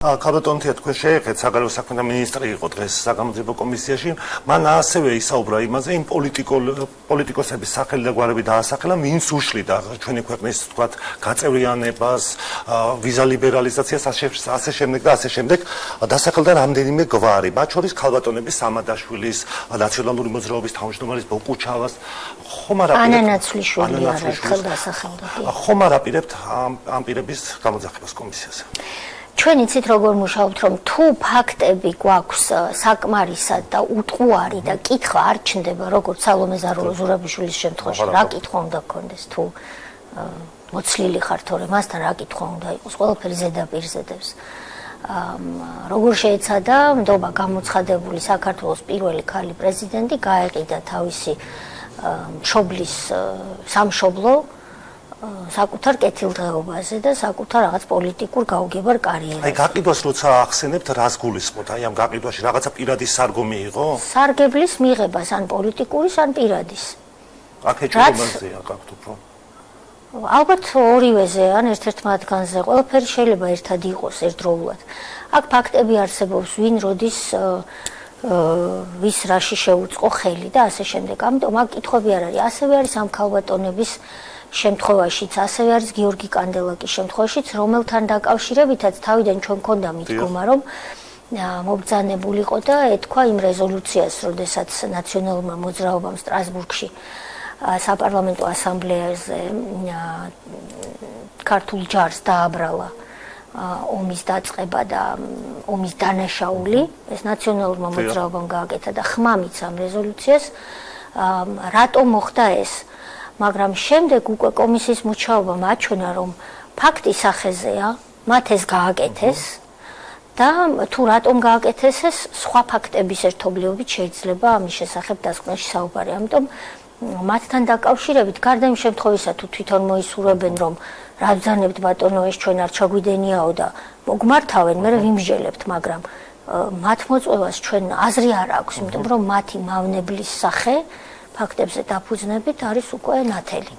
ქალბატონი თქვენ შეეხეთ საგარეო საქმეთა მინისტრი იყო დღეს საგამოძიებო კომისიაში. მან ასევე ისაუბრა იმაზე, იმ პოლიტიკოსების სახელი და გვარები დაასახელა, ვინც უშლიდა ჩვენი ქვეყნის თქვათ გაწევრიანებას, ვიზა ლიბერალიზაციას, ასე შემდეგ და ასე შემდეგ. დასახელდა რამდენიმე გვარი, მათ შორის ქალბატონების სამადაშვილის, ნაციონალური მოძრაობის თავმჯდომარის ბოკუჩავას, ხომ არ ანანაცვლიშვილი ერთხელ დასახელდა. ხომ არ აპირებთ ამ პირების გამოძახებას კომისიაზე? ჩვენ იცით როგორ მუშაობთ, რომ თუ ფაქტები გვაქვს საკმარისად და უტყუარი და კითხვა არ ჩნდება, როგორც სალომე ზურაბიშვილის შემთხვევაში, რა კითხვა უნდა გქონდეს, თუ მოცლილი ხარ თორე მასთან რა კითხვა უნდა იყოს, ყველაფერი ზედაპირზე დევს. როგორ შეეცადა ნდობა გამოცხადებული საქართველოს პირველი ქალი პრეზიდენტი გაეყიდა თავისი მშობლის სამშობლო საკუთარ კეთილდღეობაზე და საკუთარ რაღაც პოლიტიკურ გაუგებარ კარიერაზე. აი გაყიდვას როცა ახსენებთ, რას გულისხმობთ? აი ამ გაყიდვაში რაღაცა პირადი სარგომი იყო? სარგებლის მიღებას, ან პოლიტიკურის, ან პირადის. აქ ეჭვმობაზეა გაქვთ უფრო. ალბათ ორივეზე, ან ერთ-ერთ მათგანზე, ყველაფერი შეიძლება ერთად იყოს ერთდროულად. აქ ფაქტები არსებობს, ვინ როდის ვის რაში შეუწყო ხელი და ასე შემდეგ. ამიტომ აქ კითხვები არ არის. ასევე არის ამ ქალბატონების შემთხვევაშიც, ასევე არის გიორგი კანდელაკის შემთხვევაშიც, რომელთან დაკავშირებითაც თავიდან ჩვენ გქონდა მიდგომა, რომ მობრძანებულიყო და ეთქვა იმ რეზოლუციას, როდესაც ნაციონალურმა მოძრაობამ სტრასბურგში საპარლამენტო ასამბლეაზე ქართულ ჯარს დააბრალა ომის დაწყება და ომის დანაშაული, ეს ნაციონალურმა მოძრაობამ გააკეთა და ხმამიც ამ რეზოლუციას, რატომ მოხდა ეს? მაგრამ შემდეგ უკვე კომისიის მუშაობამ აჩვენა, რომ ფაქტი სახეზეა, მათ ეს გააკეთეს და თუ რატომ გააკეთეს ეს, სხვა ფაქტების ერთობლიობით შეიძლება ამის შესახებ დასკვნაში საუბარი. ამიტომ მათთან დაკავშირებით, გარდა იმ შემთხვევისა, თუ თვითონ მოისურვებენ, რომ რა ბრძანებთ ბატონო, ეს ჩვენ არ ჩაგვიდენიაო და მოგმართავენ, მე ვიმსჯელებთ, მაგრამ მათ მოწვევას ჩვენ აზრი არ აქვს, იმიტომ რომ მათი მავნებლის სახე ფაქტებზე დაფუძნებით არის უკვე ნათელი.